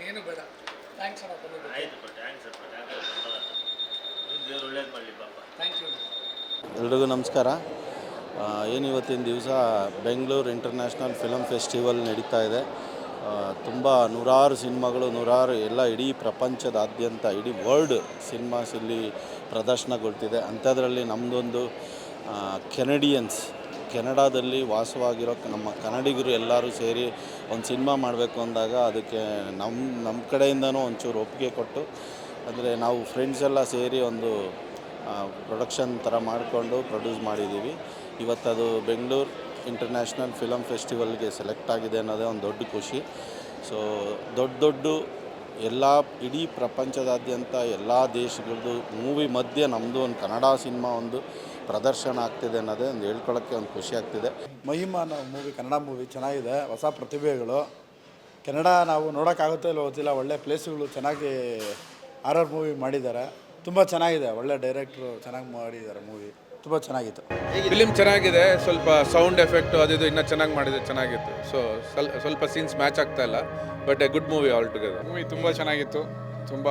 ಏನು ಬೇಡ. ಥ್ಯಾಂಕ್ಸ್ ಅಣ್ಣ ಬಂದಿದ್ದಕ್ಕೆ. ಆಯ್ತು ಥ್ಯಾಂಕ್ಸ್ ಅಪ್ಪ, ದೇವ್ರು ಒಳ್ಳೇದು ಮಾಡಲಿ ಪಾಪ. Thank you. ಎಲ್ರಿಗೂ ನಮಸ್ಕಾರ. ಏನು ಇವತ್ತಿನ ದಿವಸ ಬೆಂಗಳೂರು ಇಂಟರ್ನ್ಯಾಷನಲ್ ಫಿಲಮ್ ಫೆಸ್ಟಿವಲ್ ನಡೀತಾ ಇದೆ. ತುಂಬ ನೂರಾರು ಸಿನಿಮಾಗಳು, ನೂರಾರು ಎಲ್ಲ ಇಡೀ ಪ್ರಪಂಚದಾದ್ಯಂತ ಇಡೀ ವರ್ಲ್ಡ್ ಸಿನಿಮಾಸ್ ಇಲ್ಲಿ ಪ್ರದರ್ಶನಗೊಳ್ತಿದೆ. ಅಂಥದ್ರಲ್ಲಿ ನಮ್ಮದೊಂದು ಕೆನಡಾದಲ್ಲಿ ವಾಸವಾಗಿರೋ ನಮ್ಮ ಕನ್ನಡಿಗರು ಎಲ್ಲರೂ ಸೇರಿ ಒಂದು ಸಿನಿಮಾ ಮಾಡಬೇಕು ಅಂದಾಗ ಅದಕ್ಕೆ ನಮ್ಮ ಕಡೆಯಿಂದನೂ ಒಂಚೂರು ಒಪ್ಪಿಗೆ ಕೊಟ್ಟು, ಅಂದರೆ ನಾವು ಫ್ರೆಂಡ್ಸ್ ಎಲ್ಲ ಸೇರಿ ಒಂದು ಪ್ರೊಡಕ್ಷನ್ ಥರ ಮಾಡಿಕೊಂಡು ಪ್ರೊಡ್ಯೂಸ್ ಮಾಡಿದ್ದೀವಿ. ಇವತ್ತದು ಬೆಂಗಳೂರು ಇಂಟರ್ನ್ಯಾಷನಲ್ ಫಿಲಮ್ ಫೆಸ್ಟಿವಲ್ಗೆ ಸೆಲೆಕ್ಟ್ ಆಗಿದೆ ಅನ್ನೋದೇ ಒಂದು ದೊಡ್ಡ ಖುಷಿ. ಸೊ ದೊಡ್ಡ ಎಲ್ಲ ಇಡೀ ಪ್ರಪಂಚದಾದ್ಯಂತ ಎಲ್ಲ ದೇಶಗಳದ್ದು ಮೂವಿ ಮಧ್ಯೆ ನಮ್ಮದು ಒಂದು ಕನ್ನಡ ಸಿನಿಮಾ ಒಂದು ಪ್ರದರ್ಶನ ಆಗ್ತಿದೆ ಅನ್ನೋದೇ ಒಂದು ಹೇಳ್ಕೊಳ್ಳೋಕ್ಕೆ ಒಂದು ಖುಷಿ ಆಗ್ತಿದೆ. ಮಹಿಮಾ ಮೂವಿ ಕನ್ನಡ ಮೂವಿ ಚೆನ್ನಾಗಿದೆ. ಹೊಸ ಪ್ರತಿಭೆಗಳು ಕನ್ನಡ ನಾವು ನೋಡೋಕ್ಕಾಗುತ್ತೋ ಇಲ್ಲೋ ಗೊತ್ತಿಲ್ಲ. ಒಳ್ಳೆ ಪ್ಲೇಸ್ಗಳು ಚೆನ್ನಾಗಿ ಹಾರರ್ ಮೂವಿ ಮಾಡಿದ್ದಾರೆ. ತುಂಬ ಚೆನ್ನಾಗಿದೆ. ಒಳ್ಳೆ ಡೈರೆಕ್ಟ್ರು ಚೆನ್ನಾಗಿ ಮಾಡಿದ್ದಾರೆ. ಮೂವಿ ತುಂಬ ಚೆನ್ನಾಗಿತ್ತು. ಫಿಲಿಮ್ ಚೆನ್ನಾಗಿದೆ. ಸ್ವಲ್ಪ ಸೌಂಡ್ ಎಫೆಕ್ಟು ಅದು ಇನ್ನೂ ಚೆನ್ನಾಗಿ ಮಾಡಿದೆ, ಚೆನ್ನಾಗಿತ್ತು. ಸೊ ಸ್ವಲ್ಪ ಸೀನ್ಸ್ ಮ್ಯಾಚ್ ಆಗ್ತಾ ಇಲ್ಲ, but A good movie all together. Movie ತುಂಬ ಚೆನ್ನಾಗಿತ್ತು. ತುಂಬ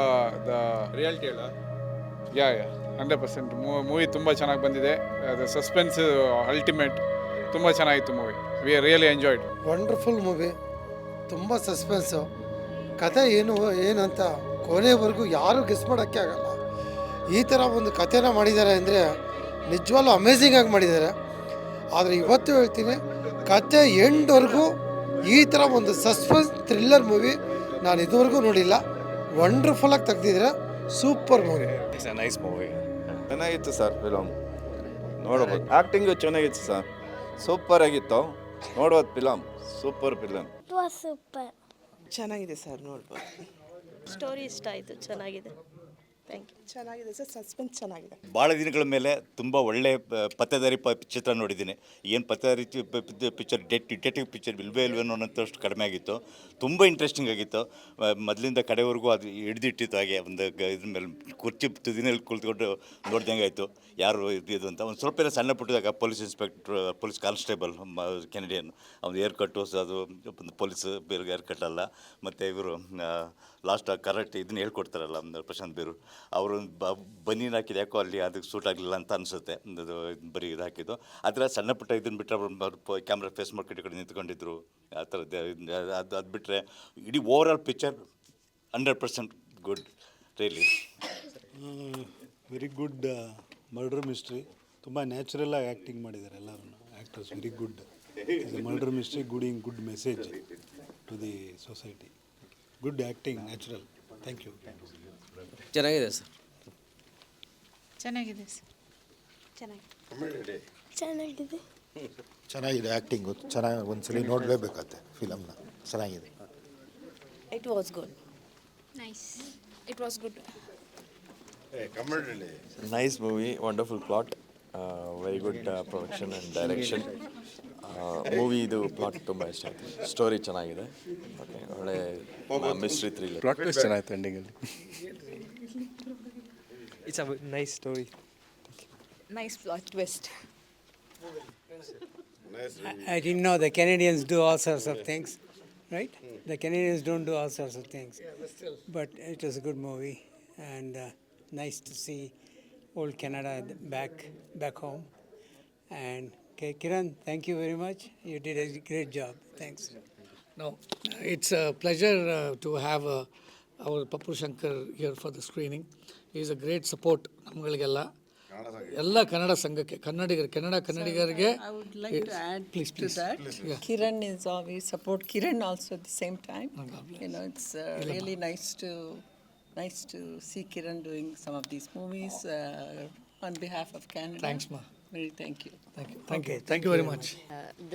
ರಿಯಾಲಿಟಿ ಅಲ್ಲ, ಯಾ 100% ಮೂವಿ ತುಂಬ ಚೆನ್ನಾಗಿ ಬಂದಿದೆ. ಅದು ಸಸ್ಪೆನ್ಸ್ ಅಲ್ಟಿಮೇಟ್. ತುಂಬ ಚೆನ್ನಾಗಿತ್ತು movie. We really enjoyed. Wonderful movie. ತುಂಬ ಸಸ್ಪೆನ್ಸು. ಕತೆ ಏನಂತ ಕೊನೆವರೆಗೂ ಯಾರೂ ಗೆಸ್ ಮಾಡೋಕ್ಕೆ ಆಗಲ್ಲ. ಈ ಥರ ಒಂದು ಕಥೆನ ಮಾಡಿದ್ದಾರೆ ಅಂದರೆ ನಿಜವಾಗ್ಲೂ ಅಮೇಝಿಂಗಾಗಿ ಮಾಡಿದ್ದಾರೆ. ಆದರೆ ಇವತ್ತು ಹೇಳ್ತೀನಿ, ಕತೆ ಎಂಡ್ವರೆಗೂ ಈ ಥರ ಒಂದು ಸಸ್ಪೆನ್ಸ್ ಥ್ರಿಲ್ಲರ್ ಮೂವಿ ನಾನು ಇದುವರೆಗೂ ನೋಡಿಲ್ಲ. ವಂಡರ್ಫುಲ್ಲಾಗಿ ತೆಗ್ದಿದ್ದಾರೆ. Super movie. It's a nice movie. ಚೆನ್ನಾಗಿತ್ತು ಸರ್ ಫಿಲಮ್. ನೋಡ್ಬೋದು. ಆ್ಯಕ್ಟಿಂಗು ಚೆನ್ನಾಗಿತ್ತು ಸರ್. ಸೂಪರ್ ಆಗಿತ್ತು. ನೋಡ್ಬೋದು ಫಿಲಮ್. Super film. ಸೂಪರ್ ಚೆನ್ನಾಗಿದೆ ಸರ್, ನೋಡ್ಬೋದು. ಸ್ಟೋರಿ ಇಷ್ಟ ಆಯಿತು, ಚೆನ್ನಾಗಿದೆ. Thank you. ಚೆನ್ನಾಗಿದೆ ಸರ್, ಸಸ್ಪೆನ್ಸ್ ಚೆನ್ನಾಗಿದೆ. ಭಾಳ ದಿನಗಳ ಮೇಲೆ ತುಂಬ ಒಳ್ಳೆ ಪತ್ತೇದಾರಿ ಚಿತ್ರ ನೋಡಿದ್ದೀನಿ. ಏನು ಪತ್ತೇದಾರಿ ಪಿಕ್ಚರ್ ಡಿಟೆಕ್ಟಿವ್ ಪಿಕ್ಚರ್ ಇಲ್ವೇನೋ ಅನ್ನೋಂಥಷ್ಟು ಕಡಿಮೆ ಆಗಿತ್ತು. ತುಂಬ ಇಂಟ್ರೆಸ್ಟಿಂಗ್ ಆಗಿತ್ತು. ಮೊದಲಿಂದ ಕಡೆವರೆಗೂ ಅದು ಹಿಡಿದಿಟ್ಟಿತ್ತು. ಹಾಗೆ ಒಂದು ಇದ್ರ ಮೇಲೆ ಕುರ್ಚಿ ತುದಿನಲ್ಲಿ ಕುಳಿತುಕೊಂಡು ನೋಡ್ದಂಗೆ ಆಯಿತು ಯಾರು ಇದು ಅಂತ. ಒಂದು ಸ್ವಲ್ಪ ಏನೋ ಸಣ್ಣ ಪುಟ್ಟದಾಗ ಪೊಲೀಸ್ ಕಾನ್ಸ್ಟೇಬಲ್ ಕೆನಡಿಯನ್, ಅವ್ನು ಏರ್ ಕಟ್ಟು ಅದು ಒಂದು ಪೊಲೀಸ್ ಬೇರೆ ಏರ್ ಕಟ್ಟಲ್ಲ. ಮತ್ತು ಇವರು ಲಾಸ್ಟ್ ಕರೆಕ್ಟ್ ಇದನ್ನ ಹೇಳ್ಕೊಡ್ತಾರಲ್ಲ ಪ್ರಶಾಂತ್ ಬೇರು, ಅವರು ಬನೀನು ಹಾಕಿದ್ದು ಯಾಕೋ ಅಲ್ಲಿ ಅದಕ್ಕೆ ಸೂಟ್ ಆಗಲಿಲ್ಲ ಅಂತ ಅನಿಸುತ್ತೆ. ಅದು ಬರೀ ಇದು ಹಾಕಿದ್ದು. ಅದರ ಸಣ್ಣ ಪುಟ್ಟ ಇದನ್ನು ಬಿಟ್ಟರೆ ಅವರು ಕ್ಯಾಮ್ರಾ ಫೇಸ್ ಮಾಡ್ಕೊಂಡು ಕಡೆ ನಿಂತ್ಕೊಂಡಿದ್ರು. ಆ ಥರದ್ದು ಅದು ಬಿಟ್ಟರೆ ಇಡೀ overall picture 100% good. Really very good murder mystery. ತುಂಬ ನ್ಯಾಚುರಲಾಗಿ ಆ್ಯಕ್ಟಿಂಗ್ ಮಾಡಿದ್ದಾರೆ ಎಲ್ಲರೂ actors. Very good. Is a murder mystery good message to the society. Good acting, natural. Thank you. ಚೆನ್ನಾಗಿದೆ ಸರ್. ಚೆನ್ನಾಗಿದೆ ಸರ್. ಚೆನ್ನಾಗಿದೆ. ಚೆನ್ನಾಗಿದೆ. ಆ್ಯಕ್ಟಿಂಗು ಚೆನ್ನಾಗಿ ಒಂದ್ಸಲಿ ನೋಡಲೇಬೇಕಾಗತ್ತೆ ಫಿಲಮ್ನ. ಚೆನ್ನಾಗಿದೆ. It was good. Nice. It was good. Nice movie. Wonderful plot. Very good production and direction. ಮೂವಿದು ಪ್ಲಾಟ್ ತುಂಬ ಇಷ್ಟ ಆಯಿತು. ಸ್ಟೋರಿ ಚೆನ್ನಾಗಿದೆ. ಓಕೆ, ಒಳ್ಳೆ ಮಿಸ್ಟ್ರಿ ಥ್ರಿಲ್ಲರ್. ಪ್ಲಾಟ್ ಟ್ವಿಸ್ಟ್ ಚೆನ್ನಾಗಿತ್ತು ಎಂಡಿಂಗಲ್ಲಿ. It's a nice story. Nice plot twist. I didn't know the Canadians do all sorts of things, right? The Canadians don't do all sorts of things. But it was a good movie, and nice to see old Canada back home. And Kiran, thank you very much. You did a great job. Thanks. No, it's a pleasure to have our Pappu Shankar here for the screening. He is a great support ನಮ್ಮಗಳಿಗೆಲ್ಲ, ಎಲ್ಲ ಕನ್ನಡ ಸಂಘಕ್ಕೆ, ಕನ್ನಡಿಗರಿಗೆ. I would like to add please. to that. Yeah. Kiran is always support Kiran also at the same time. You know, it's really nice to see Kiran doing some of these movies on behalf of Canada. Thanks, ma. Very thank you. Thank you very much.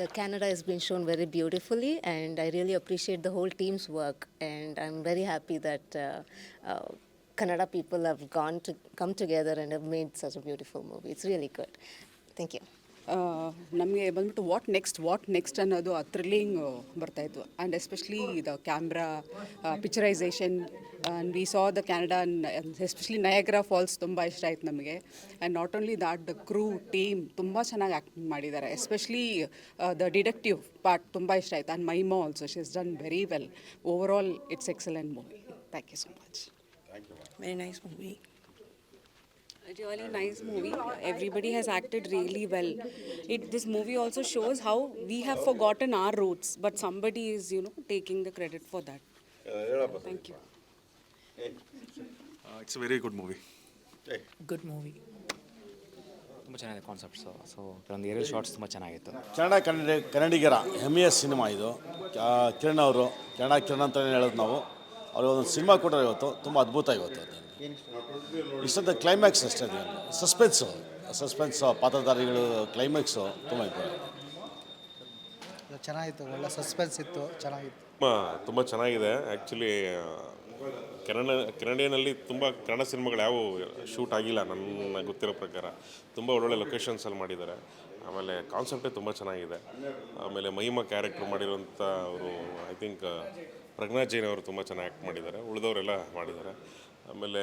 The Canada has been shown very beautifully, and I really appreciate the whole team's work, and I'm very happy that Kannada people have come together and have made such a beautiful movie. It's really good. Thank you. ನಮಗೆ ಬಂದ್ಬಿಟ್ಟು what next ಅನ್ನೋದು ಆ thrilling ಬರ್ತಾಯಿತ್ತು. And especially the camera picturisation and we saw the Canada especially Niagara Falls ತುಂಬ ಇಷ್ಟ ಆಯ್ತು ನಮಗೆ. And not only that the crew team ತುಂಬ ಚೆನ್ನಾಗಿ ಆ್ಯಕ್ಟಿಂಗ್ ಮಾಡಿದ್ದಾರೆ. ಎಸ್ಪೆಷಲಿ ದ ಡಿಡಕ್ಟಿವ್ ಪಾರ್ಟ್ ತುಂಬ ಇಷ್ಟ ಆಯಿತು. ಆ್ಯಂಡ್ ಮೈಮಾ also she is done very well. Overall it's excellent movie. Thank you so much. Very nice movie. A really nice movie. Everybody has acted really well. This movie also shows how we have forgotten our roots, but somebody is, taking the credit for that. Thank you. It's a very good movie. Good movie. ತುಂಬ ಚೆನ್ನಾಗಿದೆ concepts. So ಕೆಲವೊಂದು aerial shorts ತುಂಬ ಚೆನ್ನಾಗಿತ್ತು. ಕನ್ನಡಿಗರ ಹೆಮ್ಮೆಯ cinema ಇದು. ಕಿರಣ್ ಅವರು ಕಿರಣ್ ಅಂತಲೇ ಹೇಳೋದು ನಾವು. ಅವರು ಒಂದು ಸಿನಿಮಾ ಕೊಟ್ಟರೆ ಇವತ್ತು ತುಂಬ ಅದ್ಭುತ ಇವತ್ತು. ಇಷ್ಟೊಂದು ಕ್ಲೈಮ್ಯಾಕ್ಸ್ ಅಷ್ಟೇ, ಸಸ್ಪೆನ್ಸು ಪಾತ್ರಧಾರಿಗಳು ಕ್ಲೈಮ್ಯಾಕ್ಸು ತುಂಬ ಚೆನ್ನಾಗಿತ್ತು, ಒಳ್ಳೆ ಸಸ್ಪೆನ್ಸ್ ಇತ್ತು, ಚೆನ್ನಾಗಿತ್ತು. ತುಂಬ ಚೆನ್ನಾಗಿದೆ. ಆ್ಯಕ್ಚುಲಿ ಕೆನಡಿಯನಲ್ಲಿ ತುಂಬ ಕನ್ನಡ ಸಿನಿಮಾಗಳು ಯಾವುವು ಶೂಟ್ ಆಗಿಲ್ಲ ನನ್ನ ಗೊತ್ತಿರೋ ಪ್ರಕಾರ. ತುಂಬ ಒಳ್ಳೊಳ್ಳೆ ಲೊಕೇಶನ್ಸಲ್ಲಿ ಮಾಡಿದ್ದಾರೆ. ಆಮೇಲೆ ಕಾನ್ಸೆಪ್ಟೇ ತುಂಬ ಚೆನ್ನಾಗಿದೆ. ಆಮೇಲೆ ಮಹಿಮಾ ಕ್ಯಾರೆಕ್ಟ್ರ್ ಮಾಡಿರೋಂಥ ಅವರು ಐ ಥಿಂಕ್ ಪ್ರಜ್ಞಾ ಜೈನ್ ಅವರು ತುಂಬ ಚೆನ್ನಾಗಿ ಆ್ಯಕ್ಟ್ ಮಾಡಿದ್ದಾರೆ. ಉಳಿದವರೆಲ್ಲ ಮಾಡಿದ್ದಾರೆ. ಆಮೇಲೆ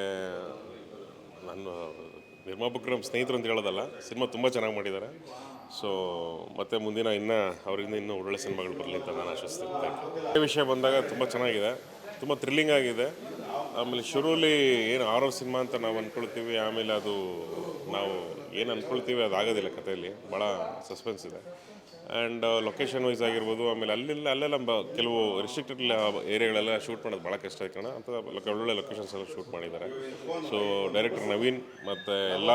ನಾನು ನಿರ್ಮಾಪಕರು ನಮ್ಮ ಸ್ನೇಹಿತರು ಅಂತ ಹೇಳೋದಲ್ಲ, ಸಿನಿಮಾ ತುಂಬ ಚೆನ್ನಾಗಿ ಮಾಡಿದ್ದಾರೆ. ಸೊ ಮತ್ತು ಮುಂದಿನ ಅವರಿಂದ ಇನ್ನೂ ಒಳ್ಳೆ ಸಿನಿಮಾಗಳು ಬರಲಿ ಅಂತ ನಾನು ಆಶಿಸ್ತೀನಿ. ವಿಷಯ ಬಂದಾಗ ತುಂಬ ಚೆನ್ನಾಗಿದೆ, ತುಂಬ ಥ್ರಿಲ್ಲಿಂಗ್ ಆಗಿದೆ. ಆಮೇಲೆ ಶುರುವಲ್ಲಿ ಏನು ಹಾರರ್ ಸಿನಿಮಾ ಅಂತ ನಾವು ಅಂದ್ಕೊಳ್ತೀವಿ, ಆಮೇಲೆ ಅದು ನಾವು ಏನು ಅಂದ್ಕೊಳ್ತೀವಿ ಅದು ಆಗೋದಿಲ್ಲ. ಕಥೆಯಲ್ಲಿ ಭಾಳ ಸಸ್ಪೆನ್ಸ್ ಇದೆ. ಆ್ಯಂಡ್ ಲೊಕೇಶನ್ ವೈಸ್ ಆಗಿರ್ಬೋದು, ಆಮೇಲೆ ಅಲ್ಲೆಲ್ಲ ಕೆಲವು ರಿಸ್ಟ್ರಿಕ್ಟೆಡ್ ಏರಿಯಾಗಳೆಲ್ಲ ಶೂಟ್ ಮಾಡೋದು ಭಾಳ ಕಷ್ಟ ಆಯ್ತು. ಅಂತ ಒಳ್ಳೊಳ್ಳೆ ಲೊಕೇಶನ್ಸ್ ಎಲ್ಲ ಶೂಟ್ ಮಾಡಿದ್ದಾರೆ. ಸೊ ಡೈರೆಕ್ಟರ್ ನವೀನ್ ಮತ್ತು ಎಲ್ಲ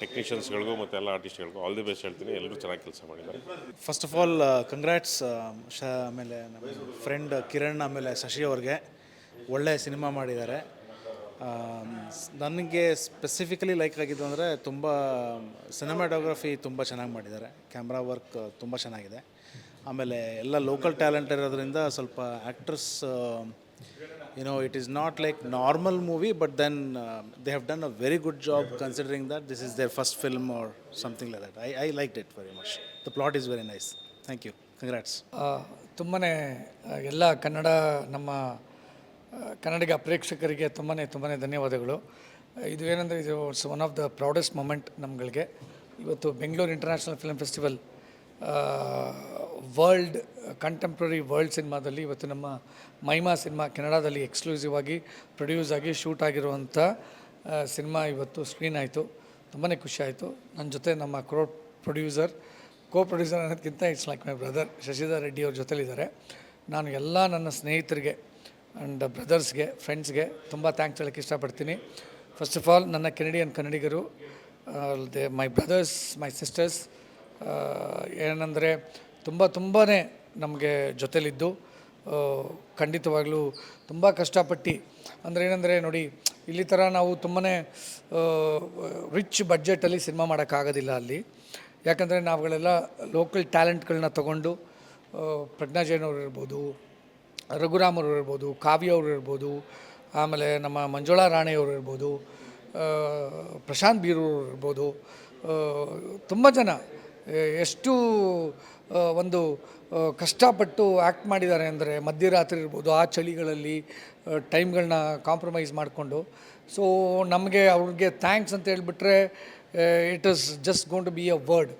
ಟೆಕ್ನಿಷಿಯನ್ಸ್ಗಳಿಗೂ ಮತ್ತು ಎಲ್ಲ ಆರ್ಟಿಸ್ಟ್ಗಳಿಗೂ ಆಲ್ ದಿ ಬೆಸ್ಟ್ ಹೇಳ್ತೀನಿ. ಎಲ್ಲರೂ ಚೆನ್ನಾಗಿ ಕೆಲಸ ಮಾಡಿದ್ದಾರೆ. ಫಸ್ಟ್ ಆಫ್ ಆಲ್ ಕಂಗ್ರ್ಯಾಟ್ಸ್ ಆಮೇಲೆ ನಮ್ಮ ಫ್ರೆಂಡ್ ಕಿರಣ್ ಆಮೇಲೆ ಶಶಿ ಅವ್ರಿಗೆ ಒಳ್ಳೆಯ ಸಿನಿಮಾ ಮಾಡಿದ್ದಾರೆ. ನನಗೆ ಸ್ಪೆಸಿಫಿಕಲಿ ಲೈಕ್ ಆಗಿದ್ದು ಅಂದರೆ ತುಂಬ ಸಿನಿಮಾಟೋಗ್ರಫಿ ತುಂಬ ಚೆನ್ನಾಗಿ ಮಾಡಿದ್ದಾರೆ. ಕ್ಯಾಮ್ರಾ ವರ್ಕ್ ತುಂಬ ಚೆನ್ನಾಗಿದೆ. ಆಮೇಲೆ ಎಲ್ಲ ಲೋಕಲ್ ಟ್ಯಾಲೆಂಟ್ ಇರೋದ್ರಿಂದ ಸ್ವಲ್ಪ actors it is not like normal movie, but then they have done a very good job considering that this is their first film or something like that. I like it very much. The plot is very nice. Thank you. Congrats. ತುಂಬಾ ಎಲ್ಲ ಕನ್ನಡಿಗ ಪ್ರೇಕ್ಷಕರಿಗೆ ತುಂಬಾ ಧನ್ಯವಾದಗಳು. ಇದು ಏನಂದರೆ ಇದು it's one of the proudest moment ನಮ್ಗಳಿಗೆ. ಇವತ್ತು Bengaluru international film festival contemporary world ಸಿನಿಮಾದಲ್ಲಿ ಇವತ್ತು ನಮ್ಮ ಮಹಿಮಾ ಸಿನಿಮಾ ಕೆನಡಾದಲ್ಲಿ ಎಕ್ಸ್ಕ್ಲೂಸಿವ್ ಆಗಿ ಪ್ರೊಡ್ಯೂಸ್ ಆಗಿ ಶೂಟ್ ಆಗಿರುವಂಥ ಸಿನಿಮಾ ಇವತ್ತು ಸ್ಕ್ರೀನ್ ಆಯಿತು. ತುಂಬಾ ಖುಷಿ ಆಯಿತು. ನನ್ನ ಜೊತೆ ನಮ್ಮ ಕೋ ಪ್ರೊಡ್ಯೂಸರ್ ಅನ್ನೋದಕ್ಕಿಂತ it's like my brother Shashidhar Reddy ಅವ್ರ ಜೊತೆಲಿದ್ದಾರೆ. ನಾನು ಎಲ್ಲ ನನ್ನ ಸ್ನೇಹಿತರಿಗೆ ಆ್ಯಂಡ್ ಬ್ರದರ್ಸ್ಗೆ ಫ್ರೆಂಡ್ಸ್ಗೆ ತುಂಬ ಥ್ಯಾಂಕ್ಸ್ ಹೇಳೋಕ್ಕೆ ಇಷ್ಟಪಡ್ತೀನಿ. ಫಸ್ಟ್ ಆಫ್ ಆಲ್ ನನ್ನ ಕನ್ನಡಿಗರು, ಮೈ ಬ್ರದರ್ಸ್, ಮೈ ಸಿಸ್ಟರ್ಸ್, ಏನಂದರೆ ತುಂಬಾ ನಮಗೆ ಜೊತೆಲಿದ್ದು ಖಂಡಿತವಾಗ್ಲೂ ತುಂಬ ಕಷ್ಟಪಟ್ಟು, ಅಂದರೆ ಏನಂದರೆ ನೋಡಿ, ಇಲ್ಲಿ ಥರ ನಾವು ತುಂಬಾ ರಿಚ್ ಬಡ್ಜೆಟಲ್ಲಿ ಸಿನಿಮಾ ಮಾಡೋಕ್ಕಾಗೋದಿಲ್ಲ ಅಲ್ಲಿ. ಯಾಕಂದರೆ ನಾವುಗಳೆಲ್ಲ ಲೋಕಲ್ ಟ್ಯಾಲೆಂಟ್ಗಳನ್ನ ತೊಗೊಂಡು ಪ್ರಜ್ಞಾ ಜೈನ್ ಅವರು ಇರ್ಬೋದು, ರಘುರಾಮ್ ಅವರು ಇರ್ಬೋದು, ಕಾವ್ಯ ಅವರು ಇರ್ಬೋದು, ಆಮೇಲೆ ನಮ್ಮ ಮಂಜುಳಾ ರಾಣೆಯವರು ಇರ್ಬೋದು, ಪ್ರಶಾಂತ್ ಬೀರೂರು ಇರ್ಬೋದು, ತುಂಬ ಜನ ಎಷ್ಟು ಒಂದು ಕಷ್ಟಪಟ್ಟು ಆ್ಯಕ್ಟ್ ಮಾಡಿದ್ದಾರೆ ಅಂದರೆ ಮಧ್ಯರಾತ್ರಿ ಇರ್ಬೋದು, ಆ ಚಳಿಗಳಲ್ಲಿ ಟೈಮ್ಗಳನ್ನ ಕಾಂಪ್ರಮೈಸ್ ಮಾಡಿಕೊಂಡು. ಸೊ ನಮಗೆ ಅವ್ರಿಗೆ ಥ್ಯಾಂಕ್ಸ್ ಅಂತ ಹೇಳಿಬಿಟ್ರೆ it is just gone to be a word.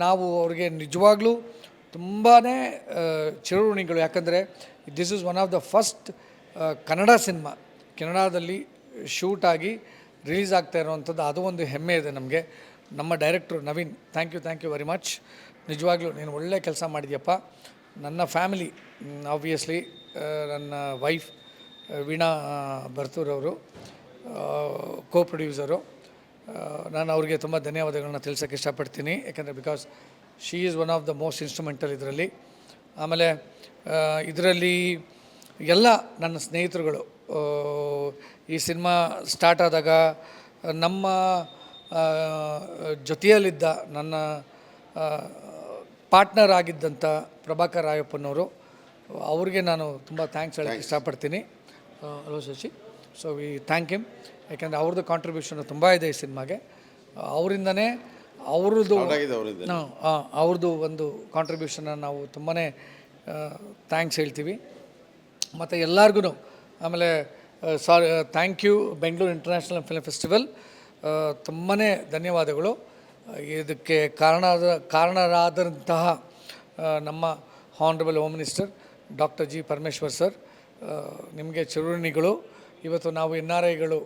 ನಾವು ಅವ್ರಿಗೆ ನಿಜವಾಗ್ಲೂ ತುಂಬಾ ಚಿರಋಣಿಗಳು. ಯಾಕಂದರೆ this is one of the first Kannada cinema ಕೆನಡಾದಲ್ಲಿ ಶೂಟ್ ಆಗಿ ರಿಲೀಸ್ ಆಗ್ತಾ ಇರೋವಂಥದ್ದು. ಅದು ಒಂದು ಹೆಮ್ಮೆ ಇದೆ ನಮಗೆ. ನಮ್ಮ director Naveen, thank you very much. ನಿಜವಾಗ್ಲೂ ನೀನು ಒಳ್ಳೆ ಕೆಲಸ ಮಾಡಿದ್ಯಪ್ಪ. ನನ್ನ ಫ್ಯಾಮಿಲಿ ಆಬ್ವಿಯಸ್ಲಿ ನನ್ನ ವೈಫ್ ವೀಣಾ ಬರ್ತೂರವರು ಕೋ ಪ್ರೊಡ್ಯೂಸರು. ನಾನು ಅವ್ರಿಗೆ ತುಂಬ ಧನ್ಯವಾದಗಳನ್ನ ತಿಳಿಸೋಕ್ಕೆ ಇಷ್ಟಪಡ್ತೀನಿ. ಯಾಕಂದರೆ because she is one of the most instrumental ಇದರಲ್ಲಿ. ಆಮೇಲೆ ಇದರಲ್ಲಿ ಎಲ್ಲ ನನ್ನ ಸ್ನೇಹಿತರುಗಳು ಈ ಸಿನಿಮಾ ಸ್ಟಾರ್ಟ್ ಆದಾಗ ನಮ್ಮ ಜೊತೆಯಲ್ಲಿದ್ದ ನನ್ನ ಪಾರ್ಟ್ನರ್ ಆಗಿದ್ದಂಥ ಪ್ರಭಾಕರ್ ರಾಯಪ್ಪನವರು, ಅವ್ರಿಗೆ ನಾನು ತುಂಬ ಥ್ಯಾಂಕ್ಸ್ ಹೇಳೋಕ್ಕೆ ಇಷ್ಟಪಡ್ತೀನಿ. Hello Shashi. So we thank him. ಯಾಕೆಂದರೆ ಅವ್ರದ್ದು ಕಾಂಟ್ರಿಬ್ಯೂಷನ್ ತುಂಬ ಇದೆ ಈ ಸಿನಿಮಾಗೆ. ಅವರಿಂದನೇ ಅವ್ರದ್ದು ಆಗಿದೆ ಅವರಿಂದ. ಅವ್ರದ್ದು ಒಂದು ಕಾಂಟ್ರಿಬ್ಯೂಷನ್ನ ನಾವು ತುಂಬಾ ಥ್ಯಾಂಕ್ಸ್ ಹೇಳ್ತೀವಿ. ಮತ್ತು ಎಲ್ಲರಿಗೂ ಆಮೇಲೆ thank you Bengaluru international film festival, ತುಂಬಾ ಧನ್ಯವಾದಗಳು. ಇದಕ್ಕೆ ಕಾರಣರಾದಂತಹ ನಮ್ಮ honourable home minister doctor G Parameshwar sir, ನಿಮಗೆ ಚಿರುಣಿಗಳು. ಇವತ್ತು ನಾವು NRIಗಳು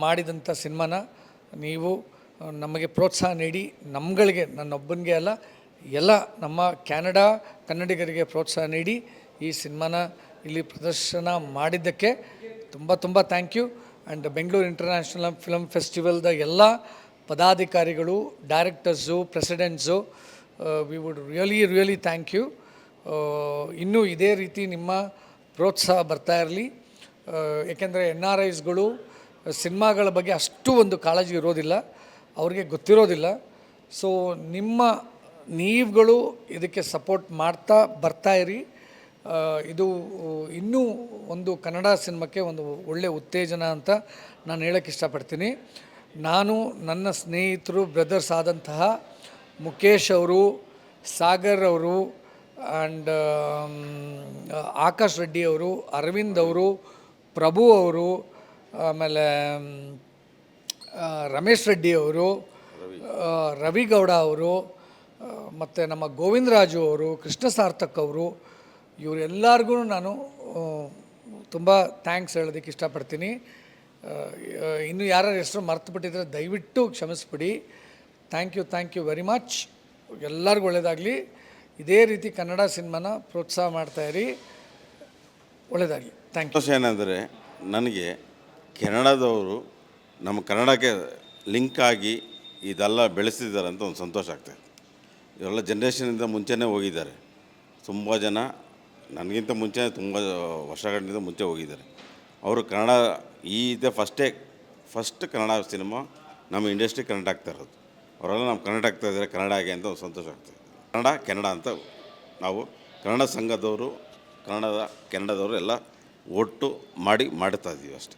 ಮಾಡಿದಂಥ ಸಿನಿಮಾನ ನೀವು ನಮಗೆ ಪ್ರೋತ್ಸಾಹ ನೀಡಿ, ನಮ್ಮಗಳಿಗೆ, ನನ್ನೊಬ್ಬನಿಗೆ ಅಲ್ಲ, ಎಲ್ಲ ನಮ್ಮ ಕನ್ನಡಿಗರಿಗೆ ಪ್ರೋತ್ಸಾಹ ನೀಡಿ ಈ ಸಿನಿಮಾನ ಇಲ್ಲಿ ಪ್ರದರ್ಶನ ಮಾಡಿದ್ದಕ್ಕೆ ತುಂಬ thank you. And Bengaluru international film ಫೆಸ್ಟಿವಲ್ದ ಎಲ್ಲ ಪದಾಧಿಕಾರಿಗಳು, directors, presidents, we would really thank you. ಇನ್ನೂ ಇದೇ ರೀತಿ ನಿಮ್ಮ ಪ್ರೋತ್ಸಾಹ ಬರ್ತಾ ಇರಲಿ. ಏಕೆಂದರೆ NRIsಗಳು ಸಿನಿಮಾಗಳ ಬಗ್ಗೆ ಅಷ್ಟು ಒಂದು ಕಾಳಜಿ ಇರೋದಿಲ್ಲ, ಅವ್ರಿಗೆ ಗೊತ್ತಿರೋದಿಲ್ಲ. ಸೊ ನೀವುಗಳು ಇದಕ್ಕೆ ಸಪೋರ್ಟ್ ಮಾಡ್ತಾ ಬರ್ತಾಯಿರಿ. ಇದು ಇನ್ನೂ ಒಂದು ಕನ್ನಡ ಸಿನಿಮಾಕ್ಕೆ ಒಂದು ಒಳ್ಳೆಯ ಉತ್ತೇಜನ ಅಂತ ನಾನು ಹೇಳೋಕ್ಕೆ ಇಷ್ಟಪಡ್ತೀನಿ. ನನ್ನ ಸ್ನೇಹಿತರು, ಬ್ರದರ್ಸ್ ಆದಂತಹ ಮುಖೇಶ್ ಅವರು, ಸಾಗರ್ ಅವರು, ಆ್ಯಂಡ್ ಆಕಾಶ್ ರೆಡ್ಡಿ ಅವರು, ಅರವಿಂದ್ ಅವರು, ಪ್ರಭು ಅವರು, ಆಮೇಲೆ ರಮೇಶ್ ರೆಡ್ಡಿ ಅವರು, ರವಿಗೌಡ ಅವರು, ಮತ್ತು ನಮ್ಮ ಗೋವಿಂದರಾಜು ಅವರು, ಕೃಷ್ಣ ಸಾರ್ಥಕ್ ಅವರು, ಇವರೆಲ್ಲರಿಗೂ ನಾನು ತುಂಬ ಥ್ಯಾಂಕ್ಸ್ ಹೇಳೋದಕ್ಕೆ ಇಷ್ಟಪಡ್ತೀನಿ. ಇನ್ನು ಯಾರ ಹೆಸರು ಮರ್ತುಬಿಟ್ಟಿದ್ರೆ ದಯವಿಟ್ಟು ಕ್ಷಮಿಸ್ಬಿಡಿ. Thank you very much. ಎಲ್ಲರಿಗೂ ಒಳ್ಳೆಯದಾಗಲಿ. ಇದೇ ರೀತಿ ಕನ್ನಡ ಸಿನಿಮಾನ ಪ್ರೋತ್ಸಾಹ ಮಾಡ್ತಾಯಿರಿ. ಒಳ್ಳೆಯದಾಗಲಿ. Thank you. ಏನಂದರೆ ನನಗೆ ಕೆನಡಾದವರು ನಮ್ಮ ಕನ್ನಡಕ್ಕೆ ಲಿಂಕ್ ಆಗಿ ಇದೆಲ್ಲ ಬೆಳೆಸಿದ್ದಾರೆ ಅಂತ ಒಂದು ಸಂತೋಷ ಆಗ್ತಾಯಿದೆ. ಇವರೆಲ್ಲ ಜನ್ರೇಷನಿಂದ ಮುಂಚೆನೇ ಹೋಗಿದ್ದಾರೆ. ತುಂಬ ಜನ ನನಗಿಂತ ಮುಂಚೆ ತುಂಬ ವರ್ಷಗಳಿಂದ ಮುಂಚೆ ಹೋಗಿದ್ದಾರೆ. ಅವರು ಕನ್ನಡ ಇದೇ ಫಸ್ಟ್ ಕನ್ನಡ ಸಿನಿಮಾ ನಮ್ಮ ಇಂಡಸ್ಟ್ರಿ ಕನ್ನಡ ಆಗ್ತಾ ಇರೋದು. ಅವರೆಲ್ಲ ನಮ್ಮ ಕನ್ನಡ ಆಗ್ತಾಯಿದ್ದಾರೆ, ಕನ್ನಡ ಆಗಿ ಅಂತ ಒಂದು ಸಂತೋಷ ಆಗ್ತಾಯಿದೆ. ಕೆನಡಾ ಅಂತ ನಾವು ಕನ್ನಡ ಸಂಘದವರು, ಕೆನಡಾದವರು ಎಲ್ಲ ಒಟ್ಟು ಮಾಡ್ತಾ ಇದ್ದೀವಿ ಅಷ್ಟೇ.